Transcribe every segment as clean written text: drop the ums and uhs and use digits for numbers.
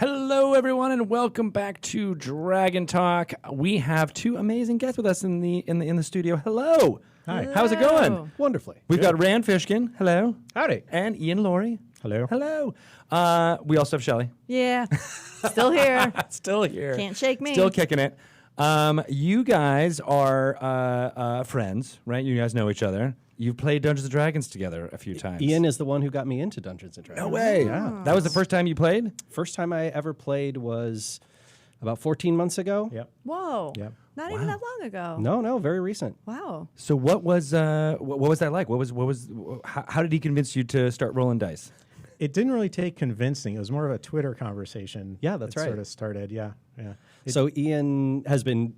Hello, everyone, and welcome back to Dragon Talk. We have two amazing guests with us in the studio. Hello. Hi. How's it going? Wonderfully. We've got Rand Fishkin. Hello. Howdy. And Ian Lurie. Hello. Hello. We also have Shelly. Yeah, still here. Still here. Can't shake me. Still kicking it. You guys are friends, right? You guys know each other. You've played Dungeons & Dragons together a few times. Ian is the one who got me into Dungeons & Dragons. No way. Yeah. That was the first time you played? First time I ever played was about 14 months ago. Yep. Whoa. Yep. Not even that long ago. No, very recent. Wow. So what was that like? How did he convince you to start rolling dice? It didn't really take convincing. It was more of a Twitter conversation. Yeah, that's right. Sort of started. Yeah. So Ian has been,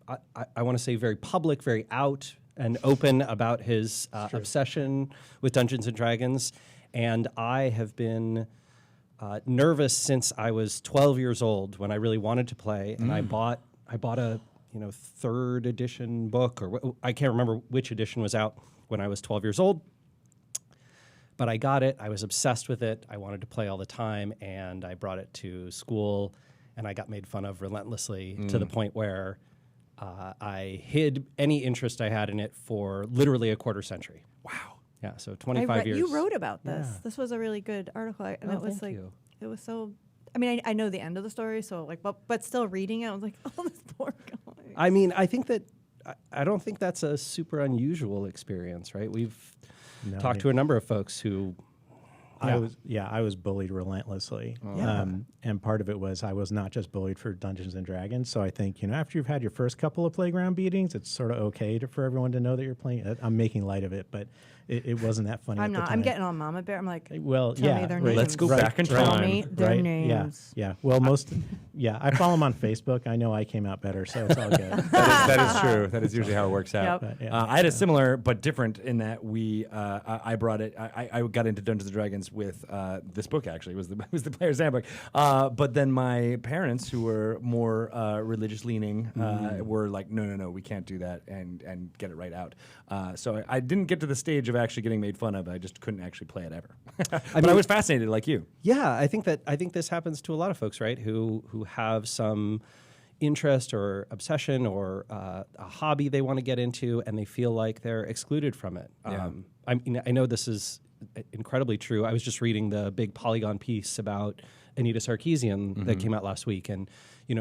I want to say, very public, very out and open about his obsession with Dungeons & Dragons. And I have been nervous since I was 12 years old when I really wanted to play. And I bought a third edition book, or I can't remember which edition was out when I was 12 years old. But I got it. I was obsessed with it. I wanted to play all the time. And I brought it to school. And I got made fun of relentlessly to the point where I hid any interest I had in it for literally a quarter century. Wow. Yeah, so 25 years. You wrote about this. Yeah. This was a really good article, and Oh, it was thank like, you. it was so. I mean, I know the end of the story, so like, but still reading it, I was like, oh, this poor guy. I mean, I think that I don't think that's a super unusual experience, right? We've talked to a number of folks who. I was bullied relentlessly. And part of it was I was not just bullied for Dungeons & Dragons. So I think, after you've had your first couple of playground beatings, it's sort of okay for everyone to know that you're playing. I'm making light of it, but it wasn't that funny. I'm at the not. time. I'm getting on Mama Bear. I'm like, Well, tell yeah. me their right. names. Let's go back in Tell time. me their Right? names. Yeah. Well, I follow them on Facebook. I know I came out better, so it's all good. That is true. That is usually how it works out. Yep. But, I had a similar but different in that I brought it. I got into Dungeons and Dragons with this book. Actually, it was the Player's Handbook. But then my parents, who were more religious leaning, were like, no, we can't do that, and get it right out. So I didn't get to the stage of actually getting made fun of. I just couldn't actually play it ever. But I was fascinated, like you. Yeah, I think this happens to a lot of folks, right? Who have some interest or obsession or a hobby they want to get into, and they feel like they're excluded from it. Yeah. I know this is incredibly true. I was just reading the big Polygon piece about Anita Sarkeesian that came out last week, and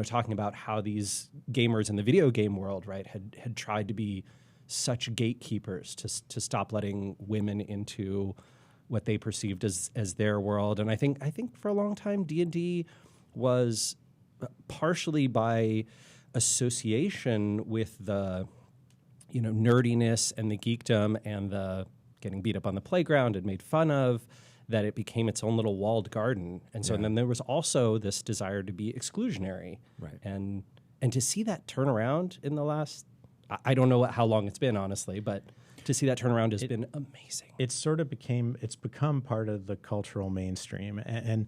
talking about how these gamers in the video game world, right, had tried to be such gatekeepers to stop letting women into what they perceived as their world. And I think for a long time D&D was partially by association with the nerdiness and the geekdom and the getting beat up on the playground and made fun of, that it became its own little walled garden. And so and then there was also this desire to be exclusionary. Right. And to see that turn around in the last, I don't know how long it's been, honestly, but to see that turnaround has been amazing. It's become part of the cultural mainstream, and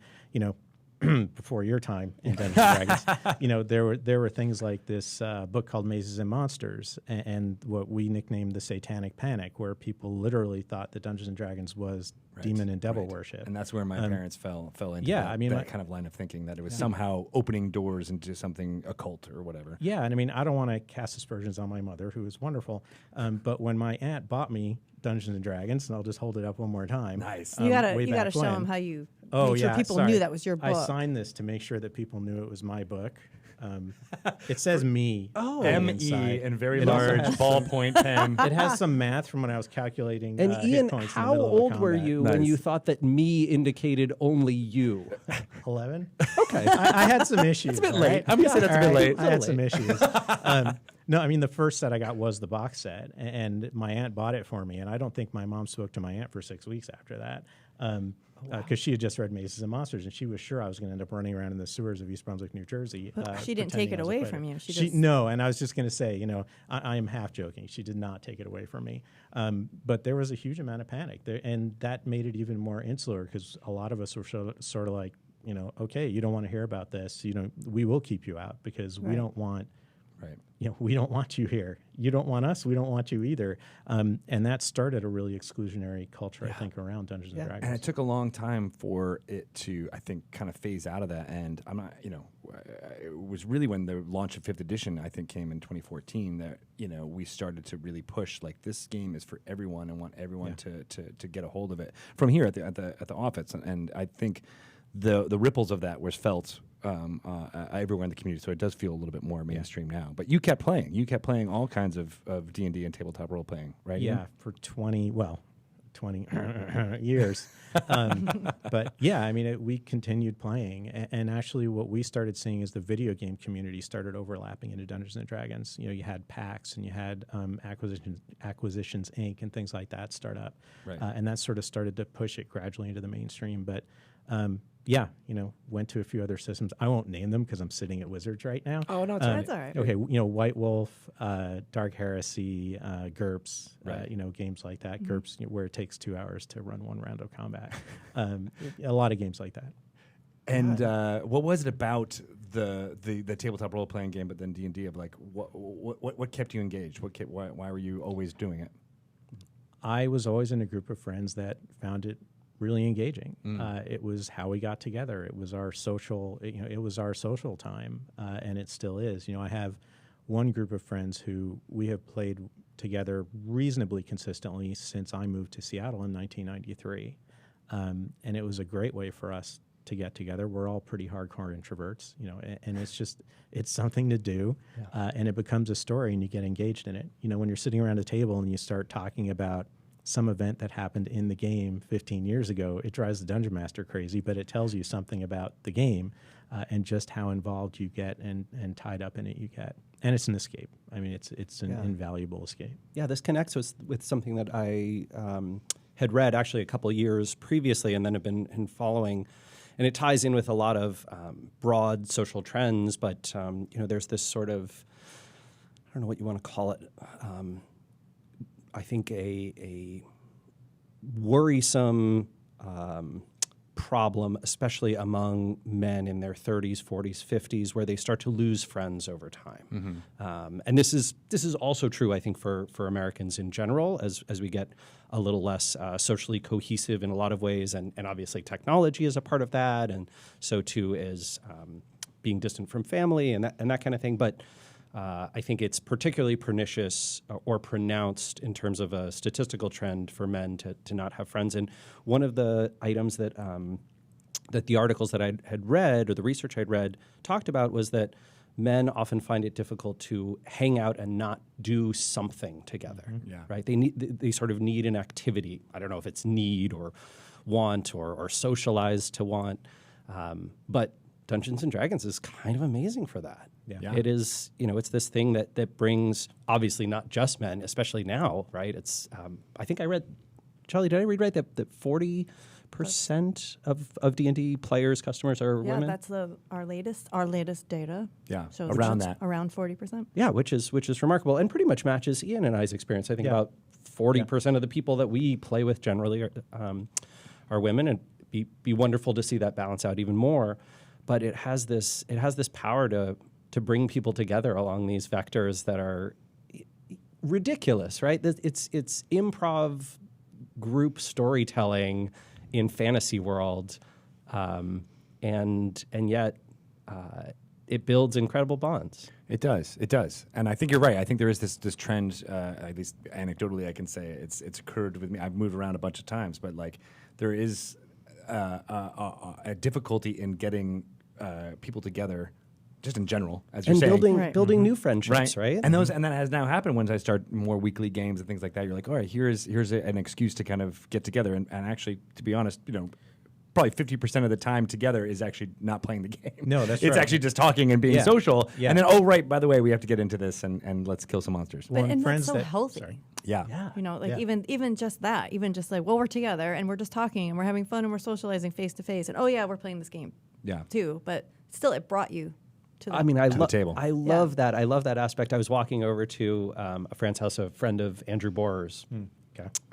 before your time in Dungeons and Dragons, there were things like this book called Mazes and Monsters, and what we nicknamed the Satanic Panic, where people literally thought that Dungeons and Dragons was demon and devil worship, And that's where my parents fell into that kind of line of thinking, that it was somehow opening doors into something occult or whatever. Yeah, and I mean, I don't want to cast aspersions on my mother, who is wonderful, but when my aunt bought me Dungeons and Dragons, and I'll just hold it up one more time. Nice. You gotta way back show when. them how you Oh, make sure yeah, people sorry. knew that was your book. I signed this to make sure that people knew it was my book. It says me. M-E inside. in very It also large has- ballpoint pen. It has some math from when I was calculating. And hit Ian, points in the how middle of old were combat. you when Nice. you thought that me indicated only you? 11. Okay. I had some issues. a bit all late. right? I'm gonna say that's a bit All late. I had So some issues. No, I mean, the first set I got was the box set, and my aunt bought it for me, and I don't think my mom spoke to my aunt for 6 weeks after that. Because she had just read Mazes and Monsters, and she was sure I was going to end up running around in the sewers of East Brunswick, New Jersey. But she didn't pretending take it I was a away player. from you. She just- No, and I was just going to say, I am half joking. She did not take it away from me. But there was a huge amount of panic there, and that made it even more insular, because a lot of us were sort of like, okay, you don't want to hear about this. We will keep you out, because we don't want Right. We don't want you here. You don't want us. We don't want you either. And that started a really exclusionary culture, I think, around Dungeons and Dragons. And it took a long time for it to, I think, kind of phase out of that. And I'm not, it was really when the launch of 5th edition, I think, came in 2014 that, we started to really push, like, this game is for everyone and want everyone to get a hold of it from here at the office. And I think the ripples of that was felt everywhere in the community, so it does feel a little bit more mainstream now. But you kept playing. You kept playing all kinds of D&D and tabletop role playing, right? Yeah, for 20 years. But yeah, I mean, we continued playing. And actually what we started seeing is the video game community started overlapping into Dungeons & Dragons. You had PAX and you had Acquisitions Inc. and things like that start up. Right. And that sort of started to push it gradually into the mainstream. But went to a few other systems. I won't name them because I'm sitting at Wizards right now. Oh, no, That's all right. Okay, White Wolf, Dark Heresy, GURPS, Right. games like that. GURPS, where it takes 2 hours to run one round of combat. A lot of games like that. And what was it about the tabletop role playing game, but then D&D of like what kept you engaged? Why were you always doing it? I was always in a group of friends that found it really engaging. It was how we got together. It was our social. It was our social time, and it still is. I have one group of friends who we have played together reasonably consistently since I moved to Seattle in 1993, and it was a great way for us to get together. We're all pretty hardcore introverts, and it's something to do, and it becomes a story, and you get engaged in it. When you're sitting around a table and you start talking about some event that happened in the game 15 years ago, it drives the dungeon master crazy, but it tells you something about the game and just how involved you get and tied up in it you get. And it's an escape. I mean, it's an invaluable escape. Yeah, this connects with something that I had read actually a couple of years previously and then have been following. And it ties in with a lot of broad social trends, but there's this sort of, I don't know what you want to call it, I think a worrisome problem, especially among men in their 30s, 40s, 50s, where they start to lose friends over time. And this is also true, I think, for Americans in general, as we get a little less socially cohesive in a lot of ways, and obviously technology is a part of that, and so too is being distant from family and that kind of thing. But I think it's particularly pernicious or pronounced in terms of a statistical trend for men to not have friends. And one of the items that the articles that I had read or the research I'd read talked about was that men often find it difficult to hang out and not do something together. Yeah. Right? They sort of need an activity. I don't know if it's need or want or socialize to want, but Dungeons and Dragons is kind of amazing for that. Yeah. It is, it's this thing that brings, obviously not just men, especially now, right? It's, I think I read, Charlie, did I read right that 40% of D&D players, customers are women? Yeah, that's our latest data. Yeah, So around that. Around 40%. Yeah, which is remarkable and pretty much matches Ian and I's experience. I think about 40% of the people that we play with generally are women, and be wonderful to see that balance out even more. But it has this power to bring people together along these vectors that are ridiculous, right? It's improv group storytelling in fantasy world, and yet it builds incredible bonds. It does, and I think you're right. I think there is this trend. At least anecdotally, I can say it's occurred with me. I've moved around a bunch of times, but like there is a difficulty in getting people together, just in general, as you're and saying, building new friendships, right? And that has now happened once I start more weekly games and things like that. You're like, all right, here's an excuse to kind of get together, and actually, to be honest, probably 50% of the time together is actually not playing the game. No, that's it's right. actually just talking and being social. Yeah. And then, oh, right, by the way, we have to get into this and let's kill some monsters. But, and friends that's so that- healthy. sorry. Yeah. Even just that, even just like, well, we're together and we're just talking and we're having fun and we're socializing face to face, and oh yeah, we're playing this game Yeah. too. But still, it brought you to the the table. I love that. I love that aspect. I was walking over to a friend's house, a friend of Andrew Bohr's,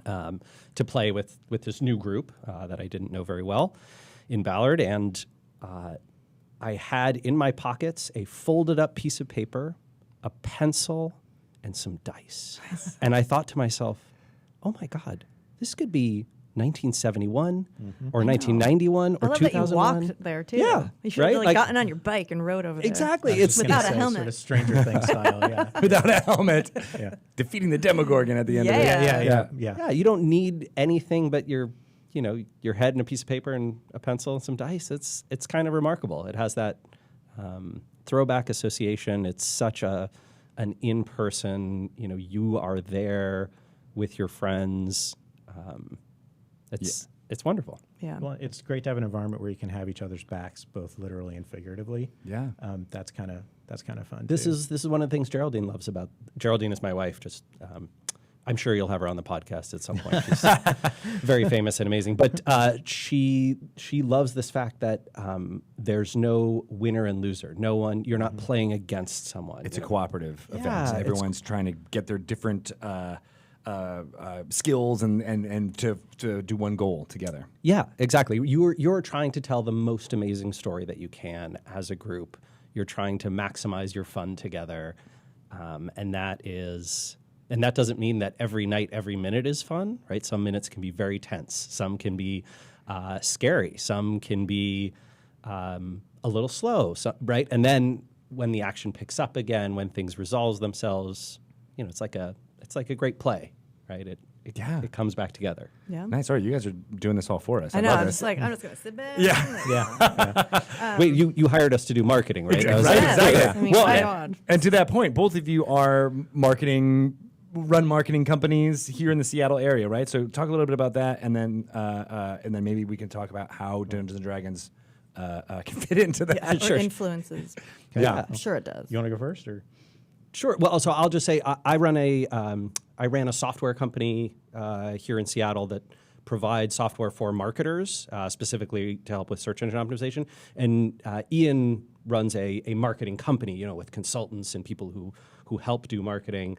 to play with this new group that I didn't know very well in Ballard, and I had in my pockets a folded up piece of paper a pencil, and some dice. And I thought to myself, oh my God, this could be 1971 or 1991 I or love that you 2001. walked there too. Yeah, You should right? have Like- gotten on your bike and rode over there. Exactly. I was It's gonna Without a say, helmet. sort of Stranger Things style. Yeah. Without a helmet, Yeah. defeating the Demogorgon at the end of it. Yeah. Yeah. yeah, you don't need anything but your head and a piece of paper and a pencil and some dice. It's kind of remarkable. It has that throwback association. It's such an in-person, you are there with your friends. It's wonderful. Yeah. Well, it's great to have an environment where you can have each other's backs, both literally and figuratively. Yeah. That's kind of fun. This too. is one of the things Geraldine loves about. Geraldine is my wife. Just I'm sure you'll have her on the podcast at some point. She's very famous and amazing. But she loves this fact that there's no winner and loser. No one. You're not playing against someone. It's a cooperative event. it's- Everyone's trying to get their different skills and to do one goal together. Yeah, exactly. You're trying to tell the most amazing story that you can as a group. You're trying to maximize your fun together, and that doesn't mean that every night, every minute is fun, right? Some minutes can be very tense. Some can be scary. Some can be a little slow, right? And then when the action picks up again, when things resolve themselves, it's like a great play, right? It comes back together. Yeah. Nice. All right, you guys are doing this all for us. I know. love I'm this. just like, I'm just going to sit back. Yeah. Wait, you hired us to do marketing, right? I was Right, like, Yes. exactly. I mean, Well, my and, God. and to that point, both of you are run marketing companies here in the Seattle area, right? So talk a little bit about that, and then maybe we can talk about how Dungeons and Dragons can fit into that. Yeah, or influences. Yeah. I'm sure it does. You want to go first, or? Sure. Well, so I'll just say I ran a software company here in Seattle that provides software for marketers, specifically to help with search engine optimization. And Ian runs a marketing company, with consultants and people who help do marketing.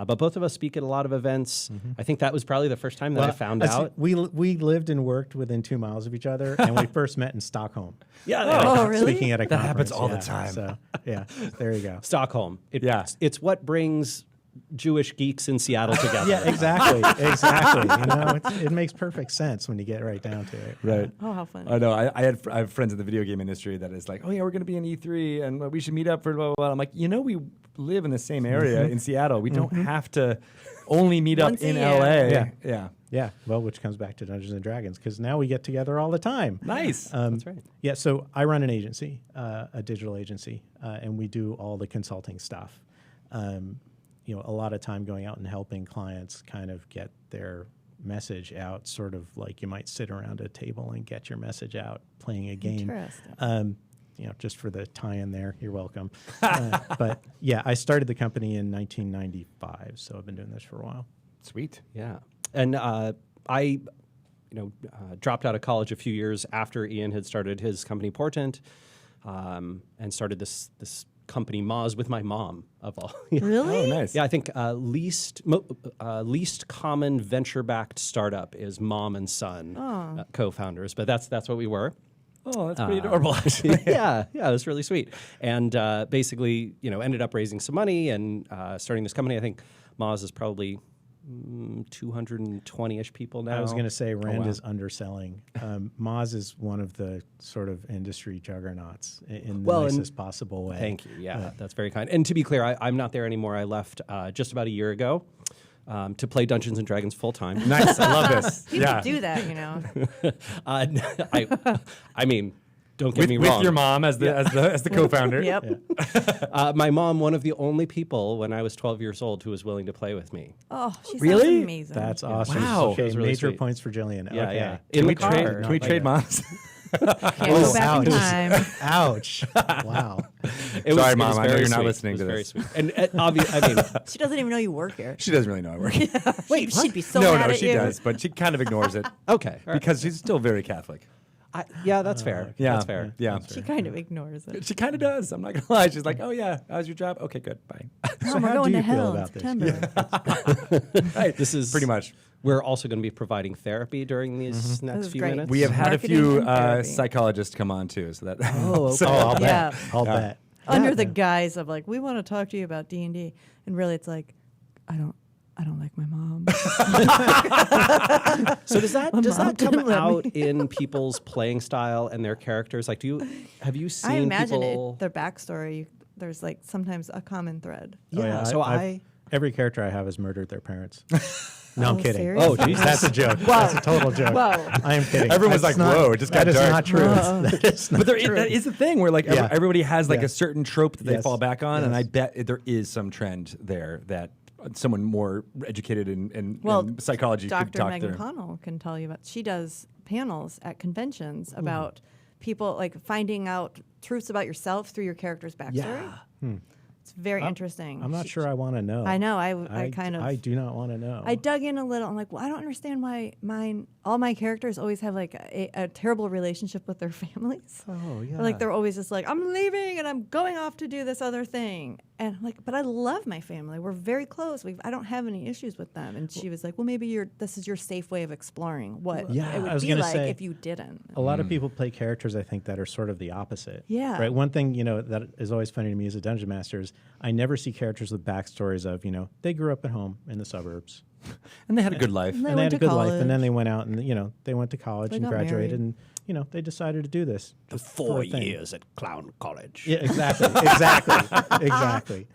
But both of us speak at a lot of events. I think that was probably the first time that I found out. We lived and worked within 2 miles of each other, and we first met in Stockholm. Yeah. Oh, really? Speaking at a That happens conference, all the yeah. time. So yeah, there you go. Stockholm. Yeah. It's what brings Jewish geeks in Seattle together. Yeah, exactly. It makes perfect sense when you get right down to it. Right. Oh, how fun. I know. I have friends in the video game industry that is like, oh yeah, we're going to be in E3 and we should meet up for blah, blah, blah. I'm like, we live in the same area in Seattle. We don't have to only meet up Once a in year. LA. Yeah. Yeah, well, which comes back to Dungeons and Dragons, because now we get together all the time. Nice. That's right. Yeah, so I run an agency, a digital agency, and we do all the consulting stuff. A lot of time going out and helping clients kind of get their message out, sort of like you might sit around a table and get your message out playing a game. Interesting. Just for the tie-in there, you're welcome. But yeah, I started the company in 1995, so I've been doing this for a while. Sweet. Yeah. And I dropped out of college a few years after Ian had started his company Portent, and started this company Moz with my mom of all. Really? Oh, nice. Yeah, I think least common venture-backed startup is mom and son co-founders, but that's what we were. Oh, that's pretty adorable, actually. yeah, it was really sweet. And basically, ended up raising some money and starting this company. I think Moz is probably 220-ish people now. I was going to say Rand wow. is underselling. Moz is one of the sort of industry juggernauts in the nicest possible way. Thank you. Yeah, that's very kind. And to be clear, I'm not there anymore. I left just about a year ago to play Dungeons and Dragons full time. Nice. I love this. You could do that, I mean, don't get me with wrong. your mom as the co-founder. Yep. My mom, one of the only people when I was 12 years old who was willing to play with me. Oh, she Really? sounds amazing. That's awesome. Wow. Okay, It was really major sweet. points for Jillian. Yeah, okay. yeah. Can In we the car. trade? Can we trade moms? Can't go back in time. Ouch. Wow. It Sorry, it Mom, I know very you're not sweet. listening It was to very this. sweet. And obviously, I mean, She doesn't even know you work here. She doesn't really know I work. Wait, she'd be so no, mad no, at she you. does, but she kind of ignores it okay. all right. because she's still very Catholic. Yeah, that's fair. Yeah, That's fair. Yeah, She kind of ignores it. she kind of does. I'm not gonna lie. She's like, "Oh yeah, how's your job? Okay, good, bye." Mom, we're how going do to you feel hell in about this? September. Right. This is pretty much. We're also going to be providing therapy during these next is few great. minutes. We have had a Marketing few and therapy. psychologists come on too, so that. Oh, okay. so- Oh, I'll Yeah. bet. I'll bet. under the guise of like, we want to talk to you about D&D, and really it's like, I don't like my mom. So does that mom come didn't let out me. in people's playing style and their characters? Like, have you seen I imagine people? their backstory. There's like sometimes a common thread. Yeah. Oh, So every character I have has murdered their parents. No, I'm Oh, kidding. seriously? Oh, Jesus. That's a joke. That's a total joke. Whoa. I am kidding. Everyone's That's like, whoa, it just got that is dark. not true. That is not But true. that is the thing where like Yeah. everybody has like Yeah. a certain trope that they Yes. fall back on, and I Yes. bet there is some trend there that someone more educated in Well, psychology could Dr. talk Megan through. Connell can tell you about. She does panels at conventions about people like finding out truths about yourself through your character's backstory. It's very interesting. I'm not sure I want to know. I know. I kind of. I do not want to know. I dug in a little. I'm like, well, I don't understand why all my characters always have like a terrible relationship with their families. Oh yeah. Or, like they're always just like, I'm leaving and I'm going off to do this other thing. And I'm like, but I love my family. We're very close. I don't have any issues with them. And she was like, well, maybe this is your safe way of exploring what Yeah, it I would was be gonna like say- if you didn't. A lot of people play characters, I think, that are sort of the opposite. Yeah. Right. One thing, that is always funny to me as a dungeon master is I never see characters with backstories of, they grew up at home in the suburbs. And they had a good life. And And they went had a to good life. And then college. they went out and, they went to college They and got graduated married. and, they decided to do this. the for a thing. at Clown College. Yeah, exactly. Exactly.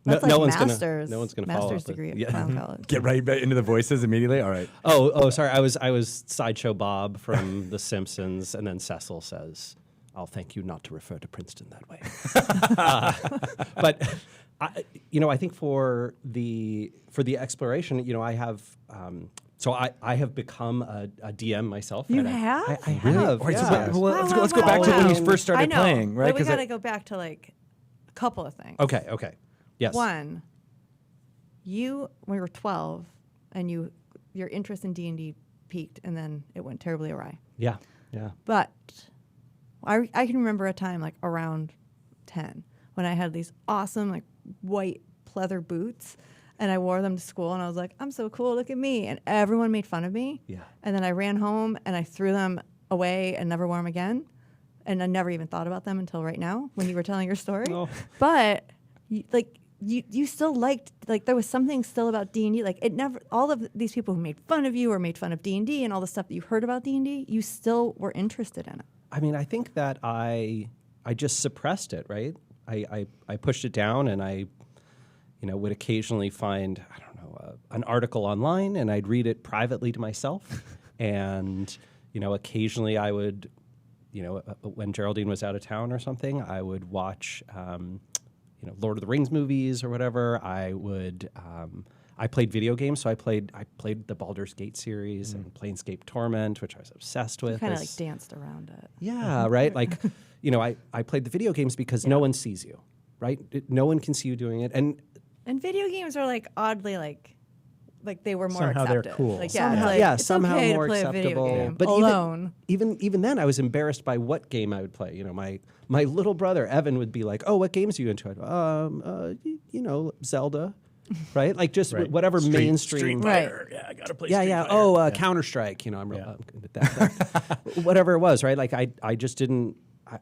That's no like one's gonna- master's, no one's gonna follow master's up with- degree at yeah. Clown College. Get right back into the voices immediately. All right. Oh, sorry. I was Sideshow Bob from The Simpsons, and then Cecil says, "I'll thank you not to refer to Princeton that way." But I think for the exploration, I have. So I have become a DM myself. You and have? I have. All right, so yeah. let's go back to when you first I started know, playing, right? But we 'Cause got to go back to like a couple of things. Okay. Yes. One, when you were 12 and your interest in D&D peaked and then it went terribly awry. Yeah. But I can remember a time like around 10 when I had these awesome like white pleather boots and I wore them to school and I was like, I'm so cool, look at me. And everyone made fun of me. Yeah. And then I ran home and I threw them away and never wore them again. And I never even thought about them until right now when you were telling your story. Oh. But you still liked, like there was something still about D&D. Like it never, all of these people who made fun of you or made fun of D&D and all the stuff that you heard about D&D, you still were interested in it. I mean, I think that I just suppressed it, right? I pushed it down, and I, would occasionally find, I don't know, an article online, and I'd read it privately to myself. And, occasionally I would, when Geraldine was out of town or something, I would watch, Lord of the Rings movies or whatever. I would, I played video games, so I played the Baldur's Gate series and Planescape Torment, which I was obsessed with. Kind of as- like danced around it. Yeah, right. Like, I played the video games because no one sees you, right? No one can see you doing it, and And video games are like oddly like they were more Somehow they're accepted. cool. Like, somehow, it's like, it's somehow okay more to play acceptable. a video game But alone. even then, I was embarrassed by what game I would play. My little brother Evan would be like, "Oh, what games are you into?" I'd go, Zelda, right? Like just Right. whatever mainstream. Right. Yeah, I got to play Yeah, Street yeah. Fighter. Oh, Counter Strike. I'm real I'm good at that. Whatever it was, right? Like I just didn't.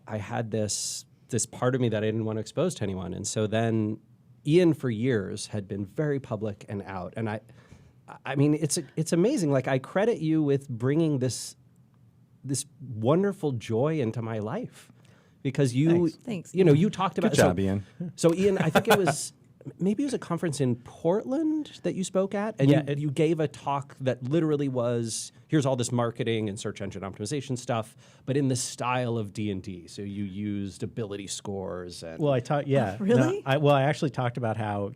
I had this part of me that I didn't want to expose to anyone, and so then Ian for years had been very public and out, and I mean it's amazing. Like I credit you with bringing this wonderful joy into my life because you Thanks. you talked about Good job, Ian. So Ian, I think it was. Maybe it was a conference in Portland that you spoke at, and Yeah, you gave a talk that literally was, here's all this marketing and search engine optimization stuff, but in the style of D&D. So you used ability scores. And Well, I taught, yeah. Really? No, I actually talked about how,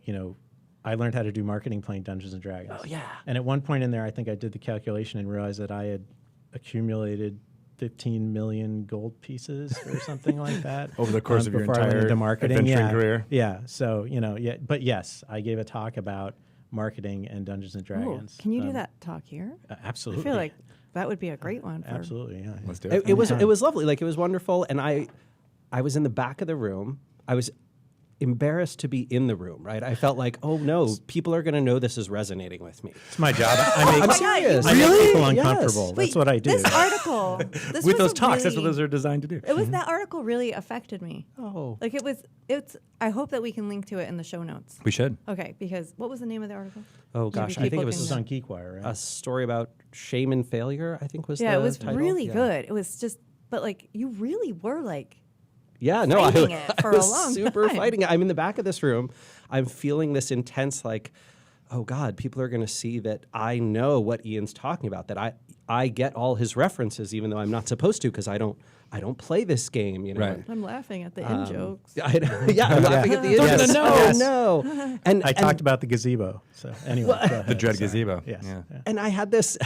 I learned how to do marketing playing Dungeons and Dragons. Oh, yeah. And at one point in there, I think I did the calculation and realized that I had accumulated 15 million gold pieces or something like that Over the course of your before I went entire into marketing. adventuring Yeah. career? Yeah. So, but yes, I gave a talk about marketing and Dungeons and Ooh, Dragons. can you do that talk here? Absolutely. I feel like that would be a great one. For Absolutely, yeah. Let's do it. it was lovely. Like it was wonderful. And I was in the back of the room. embarrassed to be in the room, right? I felt like, oh no, people are going to know this is resonating with me. It's my job. I'm serious. I make Really? people Yes. uncomfortable. That's what I do. This article, this With was those talks, that's what really- those are designed to do. It was that article really affected me. Oh. Like it's. I hope that we can link to it in the show notes. We should. Okay, because what was the name of the article? Oh Maybe gosh, I people think it can- was This is on GeekWire, right? a story about shame and failure, I think was Yeah, the it was title. really Yeah. good. It was just, but like you really were like. Yeah, no, fighting it for I a was long super time. fighting it. I'm in the back of this room. I'm feeling this intense, like, oh God, people are going to see that I know what Ian's talking about. That I get all his references, even though I'm not supposed to, because I don't play this game. You know. Right. I'm laughing at the in jokes. Yeah, I'm laughing at the Yes. idiots. Yes. Oh Yes. no! And I talked about the gazebo. So anyway, go ahead. The dread Sorry. gazebo. Yes. Yeah. Yeah. and I had this,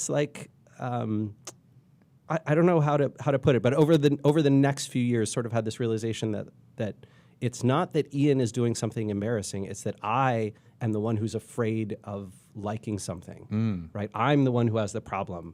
like, I don't know how to put it, but over the next few years, sort of had this realization that it's not that Ian is doing something embarrassing; it's that I am the one who's afraid of liking something. Right? I'm the one who has the problem,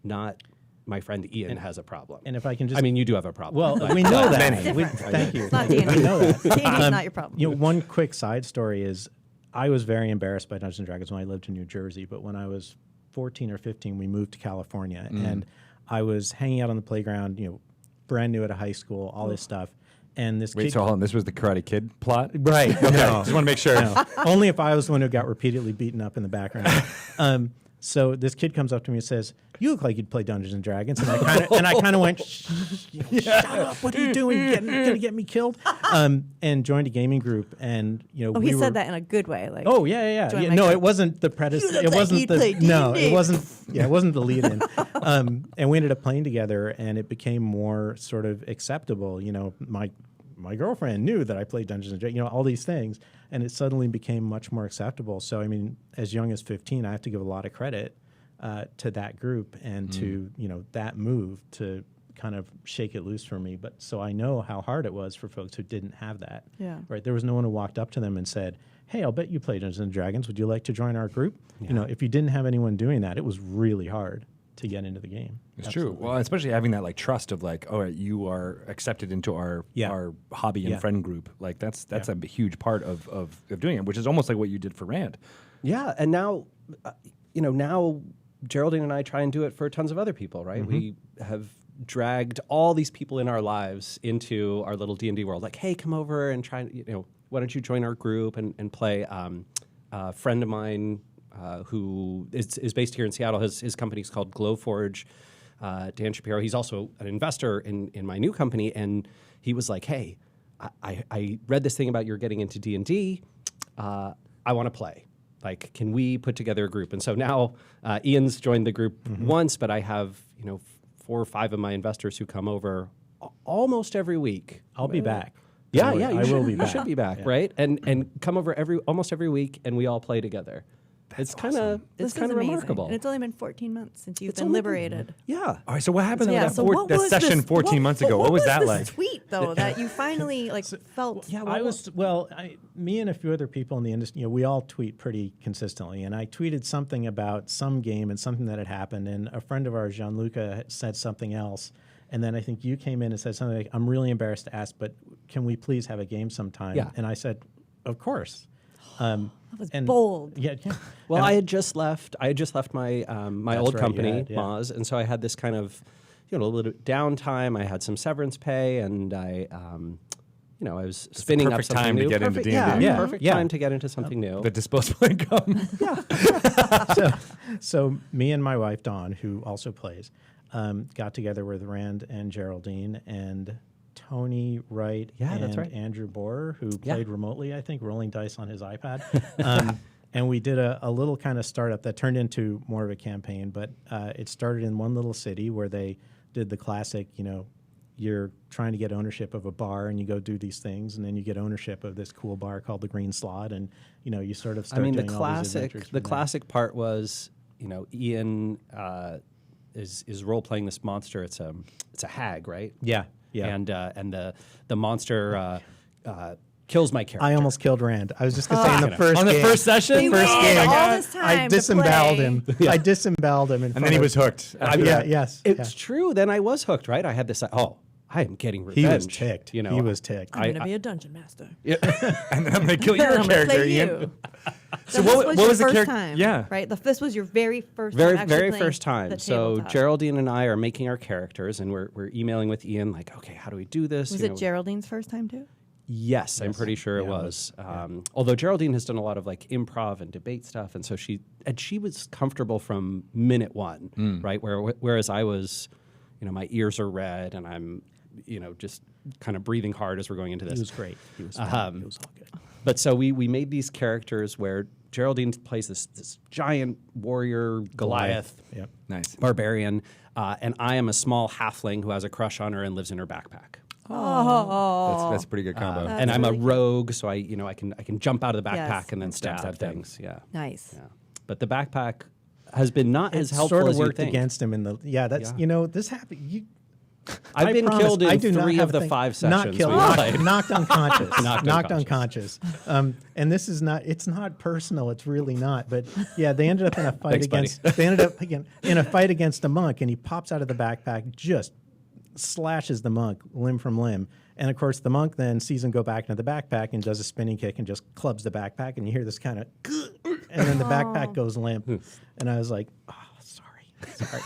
not my friend Ian has a problem. And if I can just, I mean, you do have a problem. well, but- we know that. Many. Thank you. It's not Thank you. D&D. We know that. D&D is not your problem. You know, one quick side story is I was very embarrassed by Dungeons and Dragons when I lived in New Jersey, but when I was 14 or 15, we moved to California, and I was hanging out on the playground, you know, brand new at a high school, all this stuff, and this Wait, kid. so hold on. This was the Karate Kid plot? Right. Okay. No. Just want to make sure. No. Only if I was the one who got repeatedly beaten up in the background. So this kid comes up to me and says, "You look like you'd play Dungeons and Dragons," and I kind of went, "Shut up! What are you doing? You're gonna get me killed." And joined a gaming group, and you know, Oh, we he were, said that in a good way. Like, Oh yeah. Join Yeah, my no, group. it wasn't the predecessor. You look It like wasn't you'd the play no. D&D. It wasn't. Yeah, it wasn't the lead-in. And we ended up playing together, and it became more sort of acceptable. You know, my girlfriend knew that I played Dungeons and Dragons. You know, all these things, and it suddenly became much more acceptable. So I mean, as young as 15, I have to give a lot of credit to that group and to that move to kind of shake it loose for me. But so I know how hard it was for folks who didn't have that. Yeah. Right. There was no one who walked up to them and said, "Hey, I'll bet you play Dungeons and Dragons. Would you like to join our group?" You know, if you didn't have anyone doing that, it was really hard to get into the game. It's true. Well, especially having that like trust of like, oh, you are accepted into our hobby and Yeah. friend group. Like that's a huge part of doing it, which is almost like what you did for Rand. Yeah, and now, now Geraldine and I try and do it for tons of other people, right? We have dragged all these people in our lives into our little D&D world. Like, hey, come over and try, why don't you join our group and play? A friend of mine who is based here in Seattle, his company's called Glowforge, Dan Shapiro. He's also an investor in my new company, and he was like, hey, I read this thing about you're getting into D&D. I want to play. Like, can we put together a group? And so now Ian's joined the group once, but I have 4 or 5 of my investors who come over almost every week. I'll be back. Yeah, Don't worry, yeah, I will be you back. should be back, right? And come over almost every week, and we all play together. It's kind of this is amazing. remarkable. And it's only been 14 months since you've It's been only liberated. Yeah. All right. So what happened Yeah, with that, so what that was session this- 14 months ago? What was that this like? tweet though that you finally felt? Yeah, me and a few other people in the industry, we all tweet pretty consistently. And I tweeted something about some game and something that had happened. And a friend of ours, Gianluca, said something else. And then I think you came in and said something like, "I'm really embarrassed to ask, but can we please have a game sometime?" Yeah. And I said, "Of course." That was bold. Yeah. Well, And I had just left my my That's old right, you company, had, yeah. Moz, and so I had this kind of a little bit of downtime. I had some severance pay, and I was spinning up perfect something time to new. get into Perfect- D&D. Yeah, perfect yeah. time to get into something new. The disposable income. So me and my wife Dawn, who also plays, got together with Rand and Geraldine and Tony Wright Yeah, and that's right. Andrew Borer, who Yeah. played remotely, I think, rolling dice on his iPad. And we did a little kind of startup that turned into more of a campaign, but it started in one little city where they did the classic, you're trying to get ownership of a bar and you go do these things, and then you get ownership of this cool bar called the Green Slot, and you sort of start the doing all these adventures from there. classic part was Ian is role playing this monster. It's a hag, right? Yeah. And the monster kills my character. I almost killed Rand. I was just going to say in the first On the game. first session? He First waited game. all this time I to disemboweled play. him. I disemboweled him. And then he was hooked. Yes. It's true. Then I was hooked, right? I had this. I I am getting revenge. He was ticked. You know, he was ticked. I'm going to be a dungeon master. And then I'm gonna kill your I'm gonna character, play Ian. you. So this what was was your the first character? time? Yeah. Right? This was your very first very time actually very playing first time. the So tabletop. Geraldine and I are making our characters, and we're emailing with Ian like, okay, how do we do this? Was You it know, Geraldine's first time too? Yes, I'm pretty sure it was. Although Geraldine has done a lot of like improv and debate stuff, and so she was comfortable from minute one, right? Whereas I was, you know, my ears are red and I'm, you know, just kind of breathing hard as we're going into this. He was great. He was fun. It was all good. But so we made these characters where Geraldine plays this giant warrior Goliath. Yep. Nice. Barbarian, and I am a small halfling who has a crush on her and lives in her backpack. That's a pretty good combo. And I'm really a rogue, so I can jump out of the backpack Yes. and then stab stab things. Yeah, Nice. yeah. But the backpack has been not as It helpful sort of as you worked think. against him in the that's Yeah. you know this happened. I've I been promise, killed I in do not 3 have of a the thing- 5 Not sessions killed, we played. knocked unconscious, Knocked knocked unconscious. And this is not. It's not personal. It's really not. But yeah, they ended up in a fight Thanks, buddy. against. They ended up again in a fight against a monk, and he pops out of the backpack, just slashes the monk limb from limb. And of course, the monk then sees him go back into the backpack and does a spinning kick and just clubs the backpack, and you hear this kind of, and then the backpack goes limp. And I was like, oh, sorry.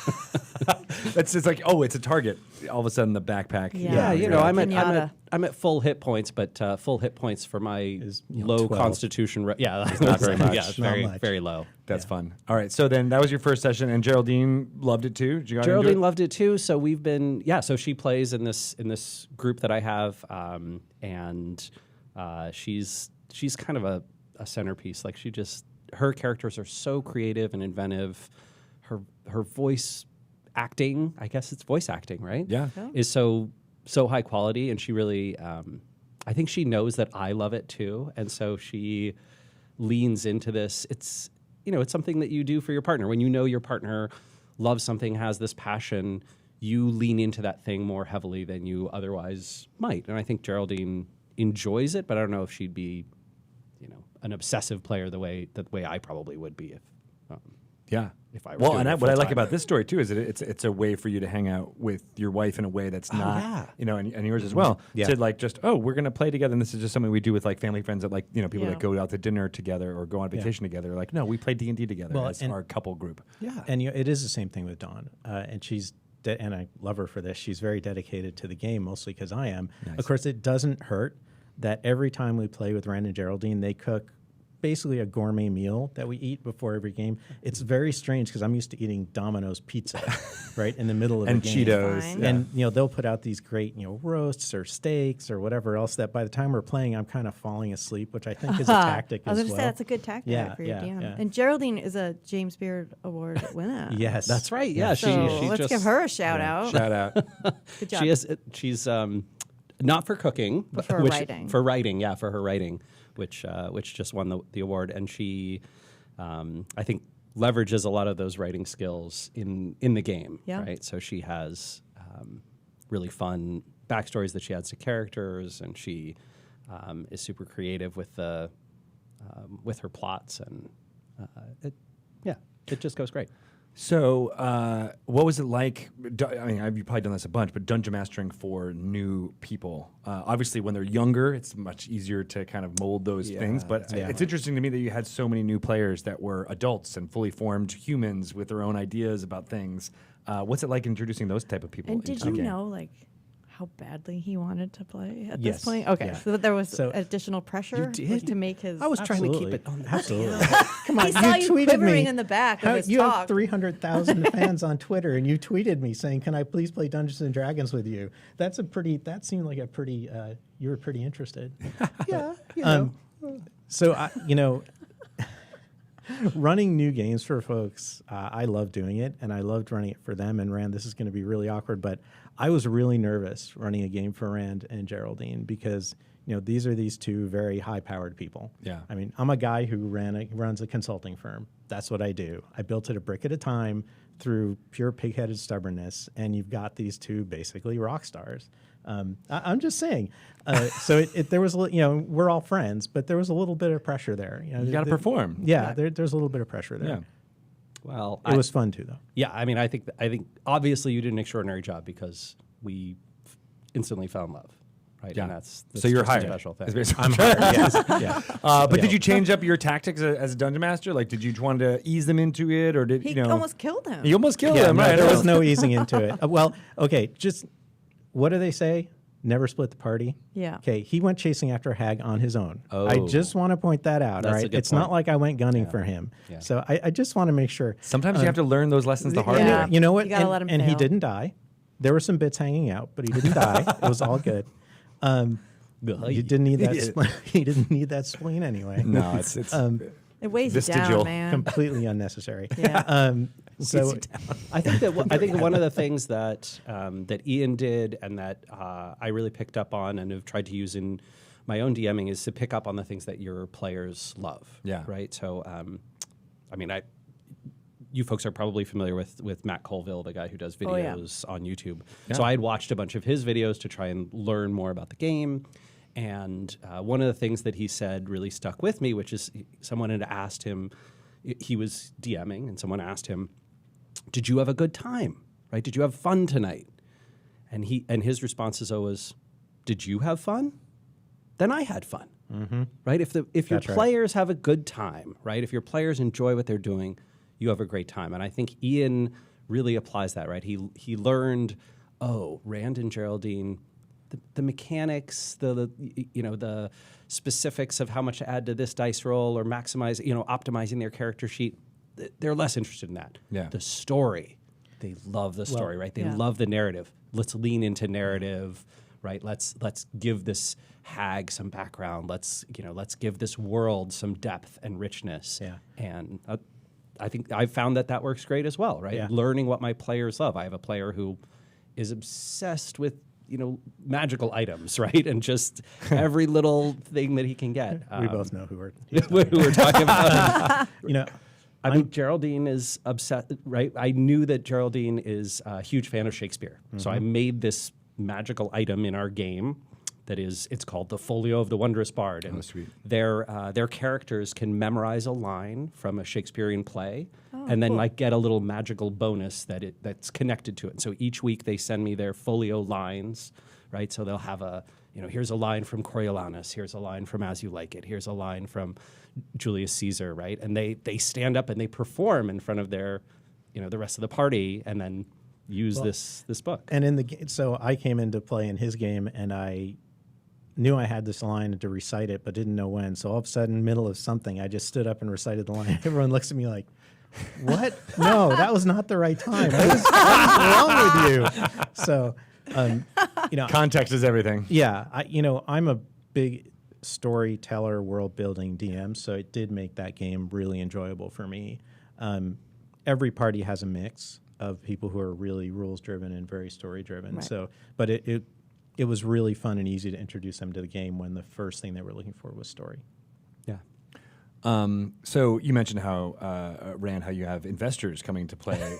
It's like, oh, it's a target. All of a sudden, the backpack. Yeah. Yeah, you know, Pinata. I'm at full hit points, but full hit points for my Is, you know, low 12. constitution. Yeah, not very much. Yeah, it's Not very much. very low. That's fun. All right. So then that was your first session, and Geraldine loved it too. Did you guys enjoy Geraldine it? loved it too. So we've been so she plays in this group that I have, and she's kind of a centerpiece. Like her characters are so creative and inventive. Her voice acting, I guess it's voice acting, right? Yeah. Is so high quality, and she really, I think she knows that I love it too, and so she leans into this. It's it's something that you do for your partner. When you know your partner loves something, has this passion, you lean into that thing more heavily than you otherwise might. And I think Geraldine enjoys it, but I don't know if she'd be, an obsessive player the way I probably would be Yeah. if I were Well, doing and it what I like full-time. about this story too is that it's a way for you to hang out with your wife in a way that's not, yeah. and yours as well. Yeah. To like just, we're gonna play together, and this is just something we do with like family friends that like people Yeah. that go out to dinner together or go on vacation together. Like, no, we play D&D together Well, as and- our couple group. Yeah. And it is the same thing with Dawn, and she's and I love her for this. She's very dedicated to the game, mostly because I am. Nice. Of course, it doesn't hurt that every time we play with Ren and Geraldine, they cook basically a gourmet meal that we eat before every game. It's very strange because I'm used to eating Domino's pizza, right in the middle of And the game. Cheetos. Fine. Yeah. And they'll put out these great roasts or steaks or whatever else that by the time we're playing, I'm kind of falling asleep, which I think is a tactic I was as going to well. say that's a good tactic Yeah, for your yeah, DM. yeah. And Geraldine is a James Beard Award winner. Yes, That's right. Yeah, So she let's just give her a shout out. Shout out. Good job. she's not for cooking, But for writing. For writing, yeah, for her writing, which just won the award, and she, I think, leverages a lot of those writing skills in the game. Yeah. Right. So she has really fun backstories that she adds to characters, and she is super creative with her plots, and it just goes great. So, what was it like? I mean, you've probably done this a bunch, but dungeon mastering for new people. Obviously, when they're younger, it's much easier to kind of mold those things. But it's interesting to me that you had so many new players that were adults and fully formed humans with their own ideas about things. What's it like introducing those type of people? And did into you the game? know how badly he wanted to play at Yes. this point? Okay, Yeah. so there was So- additional pressure did? like, to make his. I was trying to keep Absolutely. it on the Absolutely. Come on, He saw you tweeted quivering me. in the back How- of his you talk. have 300,000 fans on Twitter, and you tweeted me saying, "Can I please play Dungeons and Dragons with you?" That seemed like a pretty. You were pretty interested. yeah. You know. So running new games for folks, I love doing it, and I loved running it for them. And Rand, this is going to be really awkward, but I was really nervous running a game for Rand and Geraldine because these are these two very high-powered people. Yeah. I mean, I'm a guy who runs a consulting firm. That's what I do. I built it a brick at a time through pure pig-headed stubbornness, and you've got these two basically rock stars. I'm just saying. So there was, we're all friends, but there was a little bit of pressure there. You got to perform. Yeah, there's a little bit of pressure there. Yeah. Well, It was fun too, though. Yeah, I mean, I think obviously you did an extraordinary job because instantly fell in love. Right. Yeah. And that's so you're just a hired. special thing. It's basically- I'm hired. Yes. Yeah. but did you change up your tactics as a dungeon master? Like, did you want to ease them into it, or did He you know? almost killed him. You almost killed Yeah, him, no, right? there was no easing into it. Well, okay, just what do they say? Never split the party. Yeah. Okay, he went chasing after a hag on his own. Oh. I just want to point that out. That's All a right, good it's not point. like I went gunning for him. Yeah. So I just want to make sure. Sometimes you have to learn those lessons the hard Yeah. way. You know what? You gotta and let him and he fail. didn't die. There were some bits hanging out, but he didn't die. It was all good. You didn't need that. He didn't need that spleen anyway. No, it's It weighs you Vestigial. down, man. Completely unnecessary. Yeah. So I think one of the things that that Ian did and that I really picked up on and have tried to use in my own DMing is to pick up on the things that your players love. Yeah. Right. So, I mean, you folks are probably familiar with Matt Colville, the guy who does Oh, yeah. videos on YouTube. Yeah. So I had watched a bunch of his videos to try and learn more about the game. And one of the things that he said really stuck with me, which is someone had asked him, he was DMing, and someone asked him, "Did you have a good time? Right? Did you have fun tonight?" And his response is always, "Did you have fun? Then I had fun." Mm-hmm. Right? If your That's right. players have a good time, right? If your players enjoy what they're doing, you have a great time. And I think Ian really applies that, right? He learned, Rand and Geraldine, the mechanics, the specifics of how much to add to this dice roll or maximize, optimizing their character sheet. They're less interested in that. Yeah. The story, they love the story, right? They yeah. love the narrative. Let's lean into narrative, right? Let's give this hag some background. Let's give this world some depth and richness. Yeah. And I think I've found that works great as well, right? Yeah. Learning what my players love. I have a player who is obsessed with magical items, right? And just every little thing that he can get. we both know who we're. who we're talking about. You know, I mean, Geraldine is upset, right? I knew that Geraldine is a huge fan of Shakespeare. So I made this magical item in our game it's called the Folio of the Wondrous Bard. And sweet. their characters can memorize a line from a Shakespearean play and then cool. like get a little magical bonus that's connected to it. And so each week they send me their folio lines, right? So they'll have here's a line from Coriolanus, here's a line from As You Like It, here's a line from Julius Caesar, right? And they stand up and they perform in front of their, the rest of the party and then use this book. and in the game, so I came into play in his game, and I knew I had this line to recite it, but didn't know when. So all of a sudden, middle of something, I just stood up and recited the line. Everyone looks at me like, "What? No, that was not the right time. What's wrong with you?" So, Context is everything. yeah, I'm a big storyteller, world building DM, so it did make that game really enjoyable for me. Every party has a mix of people who are really rules driven and very story driven. Right. So, but it was really fun and easy to introduce them to the game when the first thing they were looking for was story. Yeah. So you mentioned how Rand, how you have investors coming to play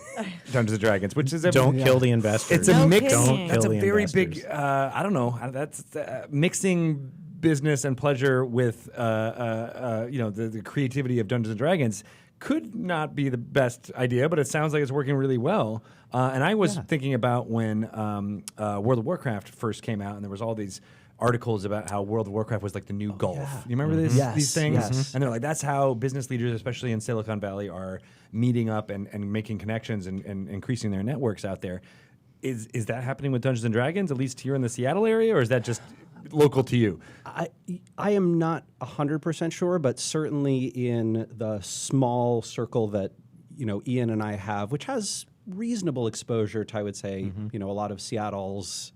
Dungeons and Dragons, which is Don't kill the investors. It's a No mix. kidding. That's a Kill the very investors. big. I don't know. That's mixing business and pleasure with the creativity of Dungeons and Dragons could not be the best idea, but it sounds like it's working really well. And I was thinking about when World of Warcraft first came out, and there was all these articles about how World of Warcraft was like the new golf. You remember these things? Yes. And they're like, that's how business leaders, especially in Silicon Valley, are meeting up and making connections and increasing their networks out there. Is that happening with Dungeons and Dragons, at least here in the Seattle area, or is that just local to you? I am not 100% sure, but certainly in the small circle that Ian and I have, which has reasonable exposure to, I would say, a lot of Seattle's,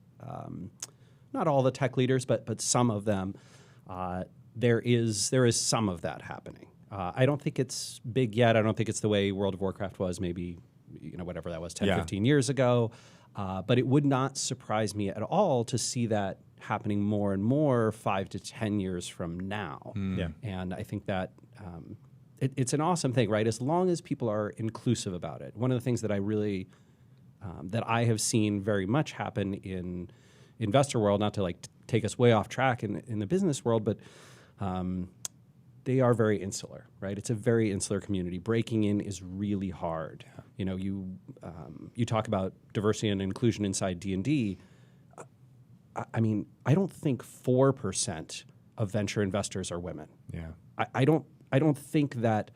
not all the tech leaders, but some of them. There is some of that happening. I don't think it's big yet. I don't think it's the way World of Warcraft was maybe, whatever that was, 10, 15 years ago. But it would not surprise me at all to see that happening more and more 5 to 10 years from now. Yeah. And I think that it's an awesome thing, right? As long as people are inclusive about it. One of the things that I really, that I have seen very much happen in investor world, not to take us way off track in the business world, but they are very insular, right? It's a very insular community. Breaking in is really hard. You talk about diversity and inclusion inside D&D. I mean, I don't think 4% of venture investors are women. Yeah. I don't think that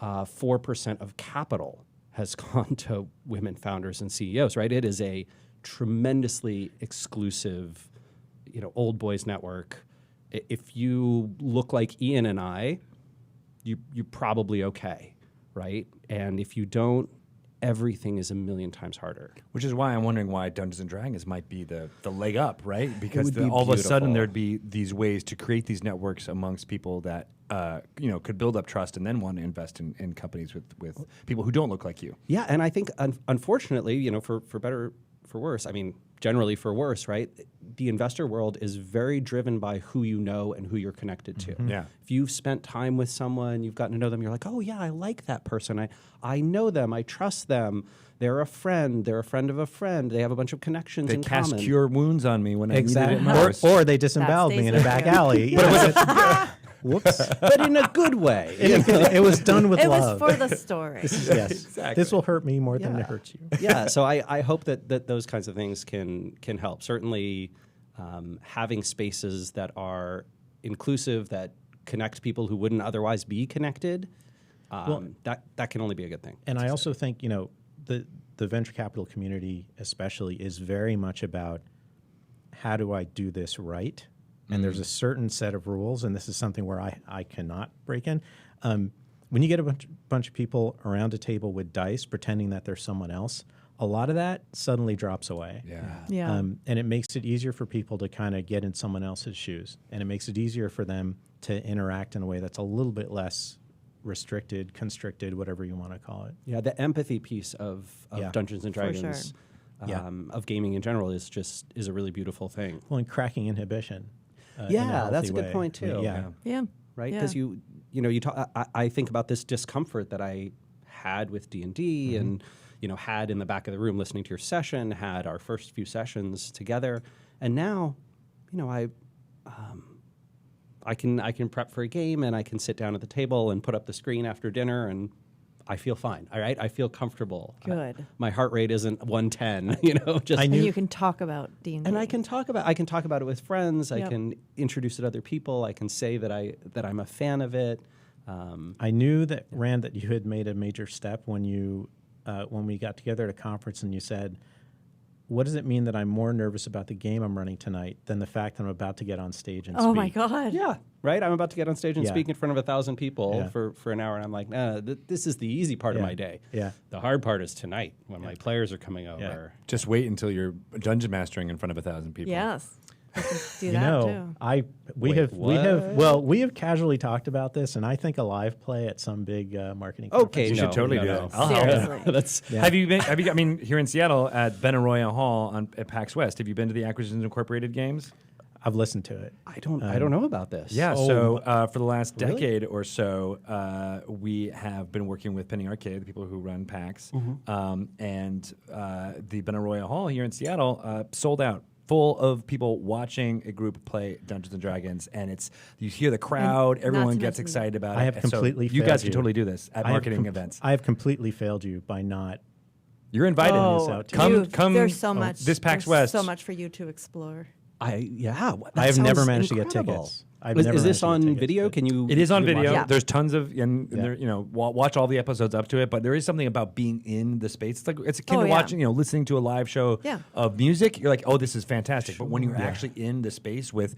4% of capital has gone to women founders and CEOs, right? It is a tremendously exclusive, old boys network. If you look like Ian and I, you're probably okay, right? And if you don't, everything is a million times harder. Which is why I'm wondering why Dungeons and Dragons might be the leg up, right? Because would be all of a sudden beautiful. there'd be these ways to create these networks amongst people that could build up trust and then want to invest in companies with people who don't look like you. Yeah, and I think unfortunately, for better, for worse, I mean, generally for worse, right? The investor world is very driven by who you know and who you're connected to. Yeah. If you've spent time with someone, you've gotten to know them, you're like, oh yeah, I like that person. I know them, I trust them. They're a friend of a friend. They have a bunch of connections They in cast common. cure wounds on me when I needed it Exactly. most. Or they disemboweled stays me in a with back you. alley. Whoops. but in a good way. It was done with It was love. for the story. Yes. Exactly. This will hurt me more than Yeah. it hurts you. Yeah, so I hope that those kinds of things can help. Certainly, having spaces that are inclusive, that connect people who wouldn't otherwise be connected, that can only be a good thing. And I also think, the venture capital community especially is very much about how do I do this right? And there's a certain set of rules, and this is something where I cannot break in. When you get a bunch of people around a table with dice pretending that they're someone else, a lot of that suddenly drops away. Yeah. And it makes it easier for people to kind of get in someone else's shoes. And it makes it easier for them to interact in a way that's a little bit less restricted, constricted, whatever you want to call it. Yeah, the empathy piece of Yeah. Dungeons and For Dragons, Yeah. Of gaming in general, is a really beautiful thing. Well, and cracking inhibition. In Yeah, a healthy that's a good way. point, too. Yeah. Yeah. Right? Yeah. Because you talk. I think about this discomfort that I had with D&D, and had in the back of the room listening to your session, had our first few sessions together, and now, I can prep for a game, and I can sit down at the table and put up the screen after dinner, and I feel fine. All right, I feel comfortable. Good. My heart rate isn't 110. Just I And knew- you can talk about D&D. and I can talk about it with friends. I Yep. can introduce it to other people. I can say that I'm a fan of it. I knew that, Rand, that you had made a major step when we got together at a conference and you said, what does it mean that I'm more nervous about the game I'm running tonight than the fact that I'm about to get on stage and Oh speak? my God. Yeah, right. I'm about to get on stage and Yeah. speak in front of 1,000 people Yeah. for an hour, and I'm like, nah, this is the easy part of Yeah. my day. Yeah. The hard part is tonight when my players are coming over. Just wait until you're dungeon mastering in front of 1,000 people. Yes. We can do You that know, too. we have casually talked about this, and I think a live play at some big marketing Okay, You conference. should no, totally no, do no. that. I'll help. Seriously. That's Have you been? I mean, here in Seattle at Benaroya Hall at PAX West. Have you been to the Acquisitions Incorporated games? I've listened to it. I don't know about this. Yeah. Oh, So for the last really? decade or so, we have been working with Penny Arcade, the people who run PAX, and the Benaroya Hall here in Seattle sold out. Full of people watching a group play Dungeons and Dragons, and you hear the crowd, not everyone to gets mention- excited about it. I have and so completely you failed guys can you. totally do this at I have marketing events. I have completely failed you by not. You're invited. this out to Come. There's so much. This PAX there's West. so much for you to explore. I have never managed to get tickets. I've never Is this managed to get on tickets, video? but- Can you? It is on can you watch video. Yeah. There's tons of, and Yeah. there, watch all the episodes up to it. But there is something about being in the space. It's akin Oh, to yeah. watching, listening to a live show Yeah. of music. You're like, oh, this is fantastic. But when you're actually in the space with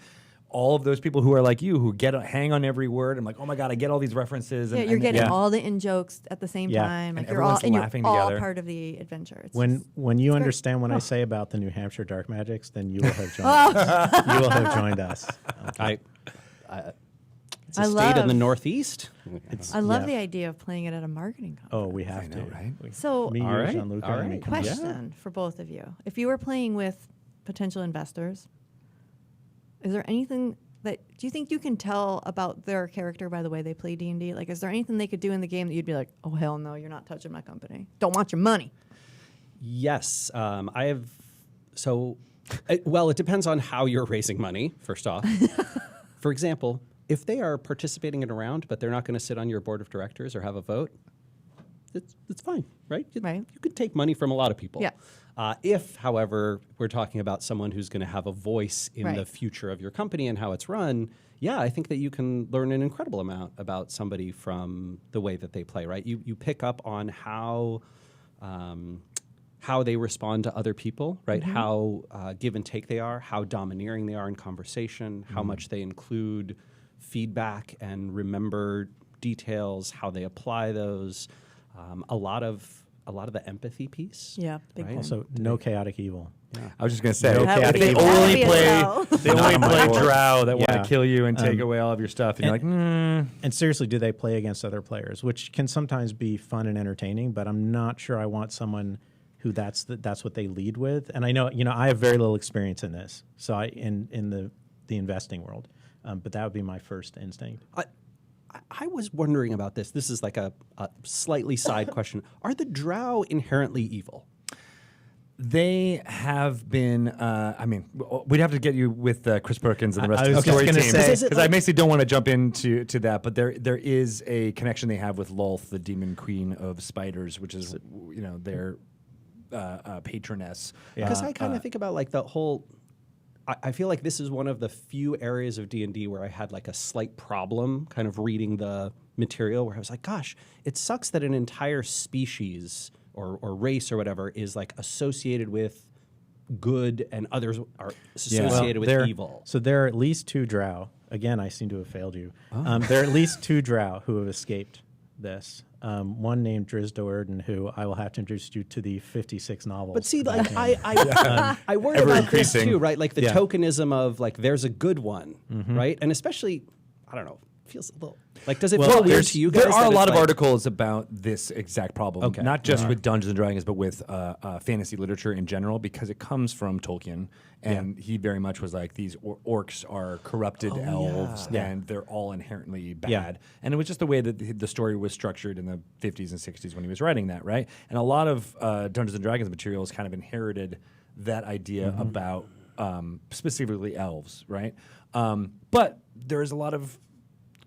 all of those people who are like you, who hang on every word, I'm like, oh my god, I get all these references. Yeah, and, you're and- getting yeah. all the in jokes at the same Yeah. time. And Like you're all everyone's laughing you're all together. part of the adventure. It's When just- you great. understand what I say about the New Hampshire Dark Magics, then you will have joined. You will have joined us. It's a I state in the love- Northeast. I love yeah. the idea of playing it at a marketing conference. Oh, we have I to. know, right? So, Me, All you, right, Jean-Luc, all and right. come on. question for both of you: if you were playing with potential investors, is there anything that do you think you can tell about their character by the way they play D&D? Like, is there anything they could do in the game that you'd be like, oh hell no, you're not touching my company. Don't want your money. Yes, I have. So, well, it depends on how you're raising money. First off, for example, if they are participating in a round, but they're not going to sit on your board of directors or have a vote, it's fine, right? Right. You could take money from a lot of people. Yeah. If, however, we're talking about someone who's going to have a voice in Right. the future of your company and how it's run, yeah, I think that you can learn an incredible amount about somebody from the way that they play, right? You pick up on how they respond to other people, right? Mm-hmm. How give and take they are, how domineering they are in conversation, how much they include feedback and remember details, how they apply those. A lot of the empathy piece. Yeah, big right? one. Also, no chaotic evil. I was just gonna say, No That would chaotic be- they evil. that would only be a play spell. they only Not on play my board. drow that want Yeah. to kill you and take away all of your stuff, and you're like, And seriously, do they play against other players, which can sometimes be fun and entertaining, but I'm not sure I want someone who that's what they lead with. And I know, I have very little experience in this, so in the investing world, but that would be my first instinct. I was wondering about this. This is like a slightly side question. Are the drow inherently evil? They have been. I mean, we'd have to get you with Chris Perkins and the rest I of the was just story gonna team say- because I basically don't want to jump into that. But there is a connection they have with Lolth, the demon queen of spiders, which is their patroness. Because I kind of think about like the whole. I feel like this is one of the few areas of D&D where I had like a slight problem kind of reading the material where I was like, gosh, it sucks that an entire species or race or whatever is like associated with good and others are associated with evil. So there are at least 2 drow. Again, I seem to have failed you. There are at least 2 drow who have escaped this. One named Drizzt Do'Urden, who I will have to introduce you to the 56 novels. But see, about like him. I worry Ever about this increasing. too, right? Like the Yeah. tokenism of like there's a good one, right? And especially, I don't know, feels a little like does it Well, feel weird there's- to you guys? There are a that lot it's of like- articles about this exact problem, Okay. not just with Dungeons and Dragons, but with fantasy literature in general, because it comes from Tolkien, and he very much was like, these orcs are corrupted elves, and they're all inherently bad. Yeah. And it was just the way that the story was structured in the 50s and 60s when he was writing that, right? And a lot of Dungeons and Dragons materials kind of inherited that idea about specifically elves, right? But there is a lot of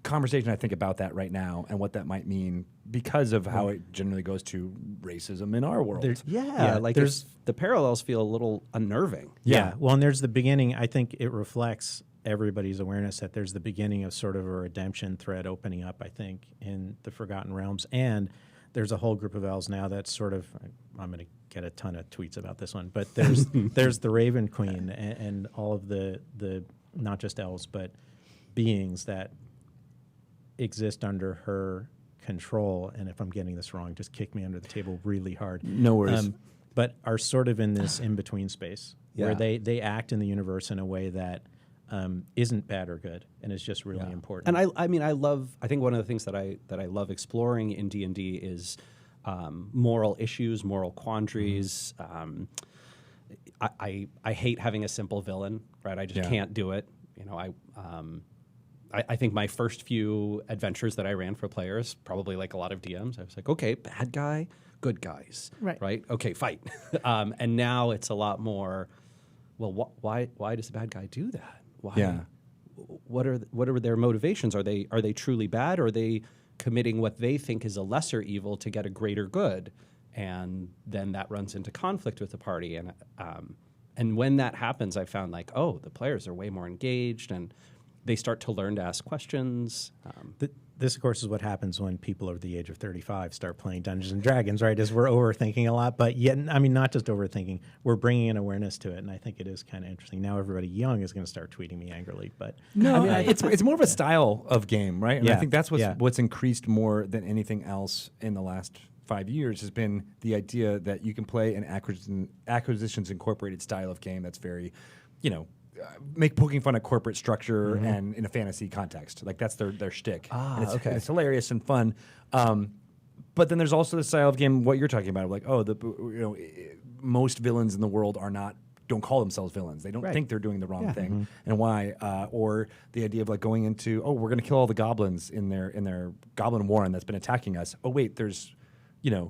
conversation, I think, about that right now and what that might mean because of how it generally goes to racism in our world. Yeah, like there's the parallels feel a little unnerving. Yeah. Well, and there's the beginning. I think it reflects everybody's awareness that there's the beginning of sort of a redemption thread opening up, I think, in the Forgotten Realms. And there's a whole group of elves now that's sort of, I'm going to get a ton of tweets about this one, but there's there's the Raven Queen and all of the not just elves, but beings that exist under her control. And if I'm getting this wrong, just kick me under the table really hard. No worries. But are sort of in this in-between space where Yeah. they act in the universe in a way that isn't bad or good and is just really important. And I mean, I think one of the things that I love exploring in D&D is moral issues, moral quandaries. I hate having a simple villain, right? I just can't do it. You know, I think my first few adventures that I ran for players, probably like a lot of DMs, I was like, okay, bad guy, good guys, Right. Okay, fight. And now it's a lot more. Well, why does the bad guy do that? Why? Yeah. What are their motivations? Are they truly bad, or are they committing what they think is a lesser evil to get a greater good? And then that runs into conflict with the party. And when that happens, I found like, oh, the players are way more engaged and they start to learn to ask questions. This, of course, is what happens when people over the age of 35 start playing Dungeons and Dragons, right? Is we're overthinking a lot, but yet, I mean, not just overthinking, we're bringing an awareness to it, and I think it is kind of interesting. Now everybody young is going to start tweeting me angrily, but No, I mean, it's more of a style of game, right? And I Yeah, think that's yeah. what's increased more than anything else in the last 5 years has been the idea that you can play an acquisitions incorporated style of game that's very, make poking fun at corporate structure and in a fantasy context. Like that's their shtick. And it's hilarious and fun. But then there's also the style of game, what you're talking about, like, most villains in the world don't call themselves villains. They don't think they're doing the wrong thing. And why? Or the idea of like going into, we're going to kill all the goblins in their goblin warren that's been attacking us. Oh wait, there's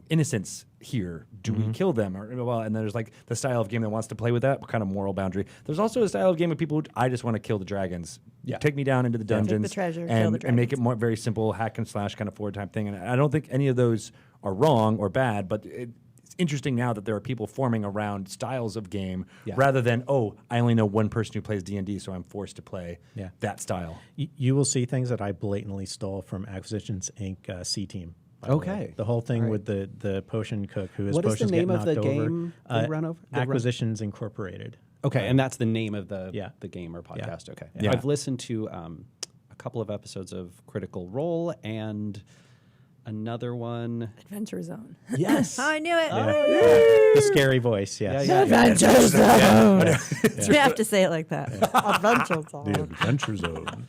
innocents here. Do we kill them? And there's like the style of game that wants to play with that kind of moral boundary. There's also a style of game of people who I just want to kill the dragons. Yeah. Take me down into the dungeons treasure, kill the and make it dragons. more very simple hack and slash kind of forward time thing. And I don't think any of those are wrong or bad, but it's interesting now that there are people forming around styles of game rather than, oh, I only know one person who plays D&D, so I'm forced to play that style. You will see things that I blatantly stole from Acquisitions Inc. C Team. Okay. The whole thing with the potion cook who is What is the potions name get of the knocked over. game they run over? Acquisitions Incorporated. Okay, and that's the name of the game or Yeah. podcast. Okay, Yeah. I've listened to a couple of episodes of Critical Role and another one. Adventure Zone. Yes, I knew it. The scary voice, yes. Yeah. Adventure Zone. You have to say it like that. Adventure Zone. Adventure Zone.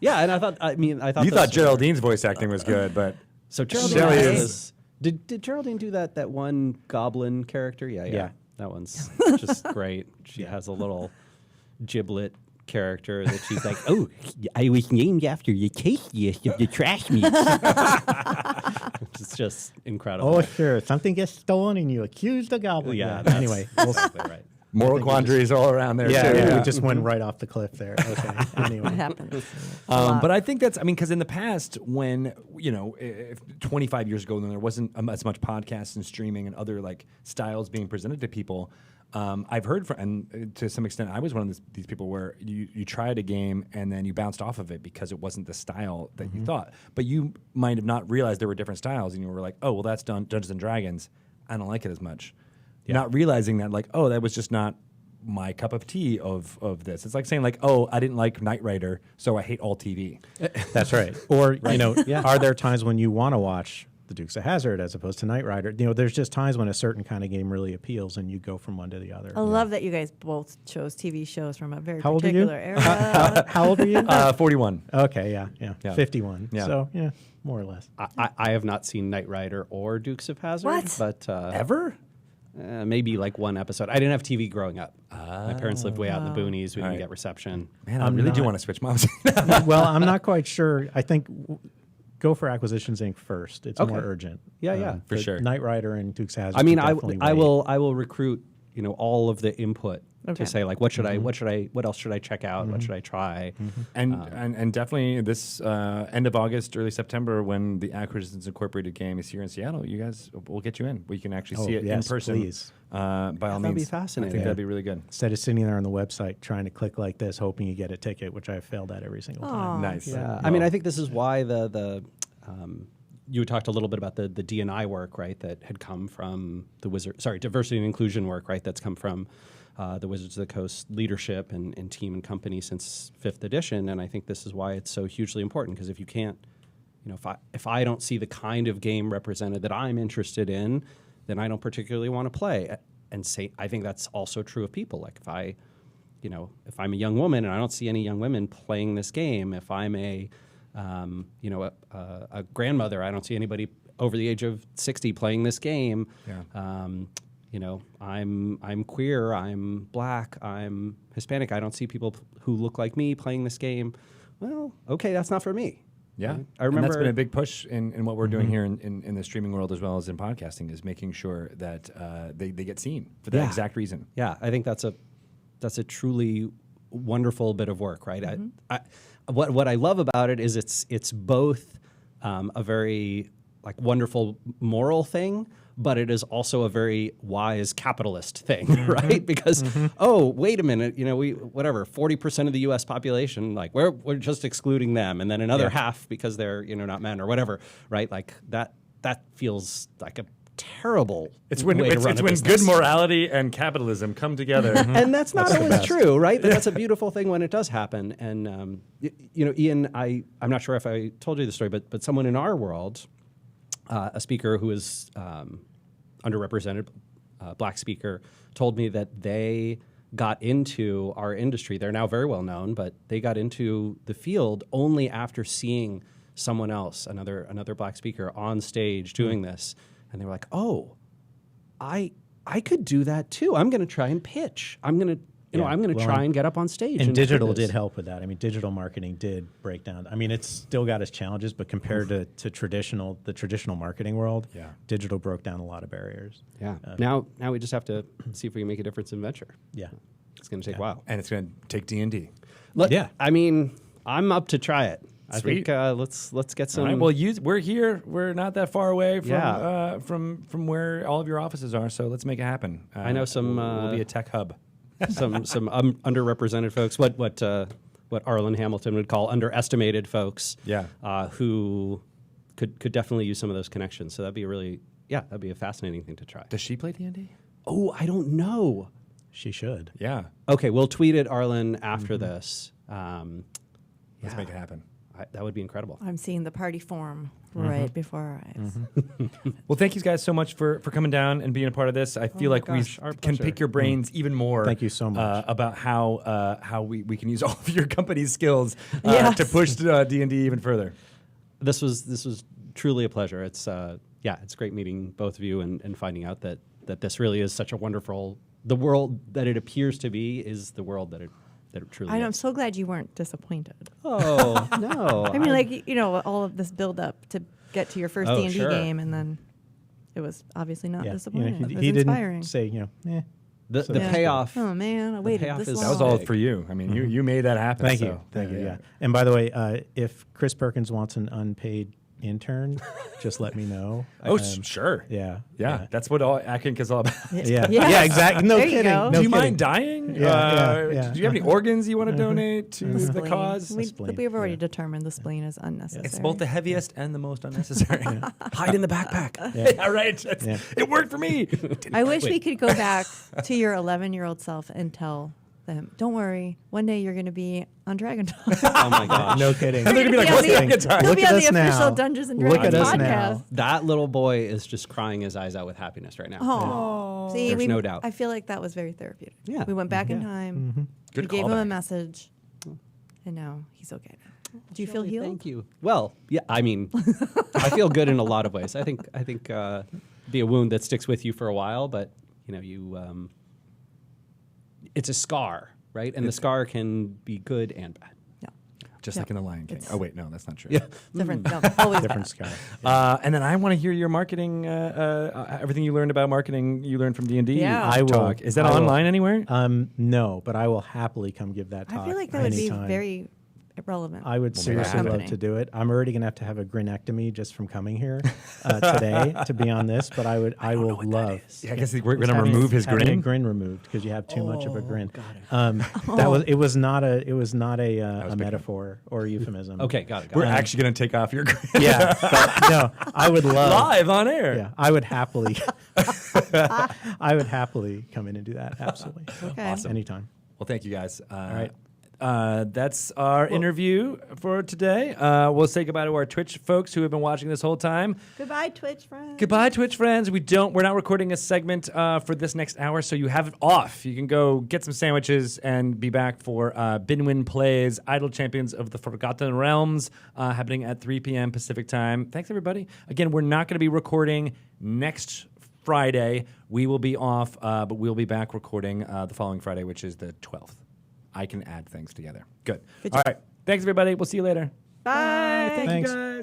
yeah. And I thought You those thought were- Geraldine's voice acting was good, but So Geraldine Shelley is. Did Geraldine do that one goblin character? Yeah. Yeah. That one's just great. She has a little giblet character that she's like, oh, I was named after the tastiest of the trash meats. It's just incredible. Oh, sure. Something gets stolen and you accuse the goblin. yeah. Anyway. exactly right. moral quandaries all around there, too. Yeah, we just went right off the cliff there. Okay. Anyway. It happens. But I think that's, because in the past, when, if 25 years ago, then there wasn't as much podcasts and streaming and other like styles being presented to people. I've heard from, and to some extent, I was one of these people where you tried a game and then you bounced off of it because it wasn't the style that you thought. But you might have not realized there were different styles, and you were like, oh, well, that's Dungeons and Dragons. I don't like it as much. Not realizing that, like, oh, that was just not my cup of tea of this. It's like saying, like, oh, I didn't like Knight Rider, so I hate all TV. That's right. Or, are there times when you want to watch the Dukes of Hazzard as opposed to Knight Rider? There's just times when a certain kind of game really appeals and you go from one to the other. I love that you guys both chose TV shows from a very How old are you? particular era. How old are you? 41. Okay, yeah. Yeah. 51. Yeah. So, yeah, more or less. I have not seen Knight Rider or Dukes of Hazzard. What? But Ever? maybe like one episode. I didn't have TV growing up. My parents lived way out in the boonies. We didn't get reception. Man, I really do want to switch moms. Well, I'm not quite sure. I think go for Acquisitions Inc. first. It's more urgent. Yeah, for the sure. Knight Rider and Dukes of Hazzard. I mean, should I definitely will recruit all of the input Okay. to say like what else should I check out? What should I try? And definitely this end of August, early September, when the Acquisitions Incorporated game is here in Seattle, you guys, we'll get you in. We can actually see it yes, in person. please. By all That'd means. be fascinating. I think that'd be really good. Instead of sitting there on the website trying to click like this, hoping you get a ticket, which I've failed at every single time. Nice. Yeah, I mean, I think this is why the you talked a little bit about the D&I work, right? That had come from the diversity and inclusion work, right? That's come from the Wizards of the Coast leadership and team and company since 5th edition. And I think this is why it's so hugely important, because if you can't, if I don't see the kind of game represented that I'm interested in, then I don't particularly want to play. And I think that's also true of people. Like if I'm a young woman and I don't see any young women playing this game, if I'm a grandmother, I don't see anybody over the age of 60 playing this game. Yeah. I'm queer, I'm black, I'm Hispanic. I don't see people who look like me playing this game. Well, okay, that's not for me. Yeah, right? I remember and that's been a big push in what we're doing here in the streaming world as well as in podcasting, is making sure that they get seen for that exact reason. Yeah, I think that's a truly wonderful bit of work, right? What I love about it is it's both a very like wonderful moral thing, but it is also a very wise capitalist thing, right? Because oh, wait a minute, 40% of the U.S. population, like we're just excluding them, and then another half because they're not men or whatever, right? Like that feels like a terrible. It's when way to run it's a when business. good morality and capitalism come together. And that's not always true, right? But that's a beautiful thing when it does happen. And Ian, I'm not sure if I told you the story, but someone in our world, a speaker who is underrepresented, black speaker, told me that they got into our industry. They're now very well known, but they got into the field only after seeing someone else, another black speaker, on stage doing this, and they were like, "Oh, I could do that too. I'm going to try and pitch. I'm going to." I'm going to try and get up on stage. And digital do this." did help with that. I mean, digital marketing did break down. I mean, it's still got its challenges, but compared to the traditional marketing world, digital broke down a lot of barriers. Yeah. Now we just have to see if we can make a difference in venture. Yeah. It's going to take a while. And it's going to take D&D. Look, Yeah. I mean, I'm up to try it. I Sweet. think let's get some. All right, well, we're here. We're not that far away from Yeah. From where all of your offices are. So let's make it happen. I know some. We'll be a tech hub. some underrepresented folks. What Arlen Hamilton would call underestimated folks. Yeah. Who could definitely use some of those connections. So that'd be that'd be a fascinating thing to try. Does she play D&D? Oh, I don't know. She should. Yeah. Okay, we'll tweet at Arlen after this. Let's make it happen. That would be incredible. I'm seeing the party form right before our eyes. Well, thank you guys so much for coming down and being a part of this. I feel like gosh, our we can pleasure. pick your brains even more. Thank you so much. About how we can use all of your company's skills Yes. to push D&D even further. This was truly a pleasure. It's it's great meeting both of you and finding out that this really is such a wonderful. The world that it appears to be is the world that it truly I'm is. so glad you weren't disappointed. Oh no! I mean, like, all of this build up to get to your first Oh, D&D sure. game, and then it was obviously not Yeah. disappointing. it was he inspiring. didn't say, the So the Yeah. payoff. Oh man, I waited payoff this is- long. That was all for you. I mean, you made that happen. Thank so, you. Thank you. Yeah. And by the way, if Chris Perkins wants an unpaid intern, just let me know. Oh, sure. Yeah. Yeah, that's what all Acting is all about. Yeah. Yes. Yeah, exactly. No There you kidding. go. No Do you kidding. mind dying? Yeah. Do you have any organs you want to donate to the Spleen. cause? spleen, We've already yeah. determined the spleen is unnecessary. It's both the heaviest and the most unnecessary. Hide in the backpack. Yeah, right. Yeah. It worked for me. I wish we could go back to your 11-year-old self and tell them, don't worry, one day you're going to be on Dragon Talk. Oh my gosh! No kidding. And they're gonna be like, You'll "What's be the on guitar?" You'll Look be at on the us now. official Dungeons and Look Dragons at us podcast. now. That little boy is just crying his eyes out with happiness right now. Oh, see, There's no doubt. I feel like that was very therapeutic. Yeah. We went back in time. Good We gave him a callback. message, and now he's okay. Do you feel healed? Thank you. Well, yeah. I mean, I feel good in a lot of ways. I think be a wound that sticks with you for a while, but it's a scar, right? And the scar can be good and bad. Yeah. Just Yeah. like in The Lion King. It's- Oh, wait, no, that's not true. Yeah. Different. No, always Different bad. sky. And then I want to hear your marketing, everything you learned about marketing, you learned from D&D. Yeah. I will- talk. Is that I will- online anywhere? No, but I will happily come give that talk. I feel like that would be anytime. very relevant. I would make it seriously happen. love to do it. I'm already gonna have to have a grinectomy just from coming here today to be on this, but I will love. Yeah, I guess we're going Just to having- remove his having a grin. grin removed because you have too much of a grin. That was it was not a big metaphor or a euphemism. Okay, got it. We're actually going to take off your grin. Yeah, but no, I would love Live on air. Yeah, I would happily. I would happily come in and do that. Absolutely. Okay. Awesome. Anytime. Well, thank you guys. All right. That's our interview for today. We'll say goodbye to our Twitch folks who have been watching this whole time. Goodbye, Twitch friends. Goodbye, Twitch friends. We're not recording a segment for this next hour, so you have it off. You can go get some sandwiches and be back for Binwin Plays Idle Champions of the Forgotten Realms happening at 3 p.m. Pacific time. Thanks, everybody. Again, we're not going to be recording next Friday. We will be off, but we'll be back recording the following Friday, which is the 12th. I can add things together. Good. Good All job. right. Thanks, everybody. We'll see you later. Bye. Thank Thanks. you, guys.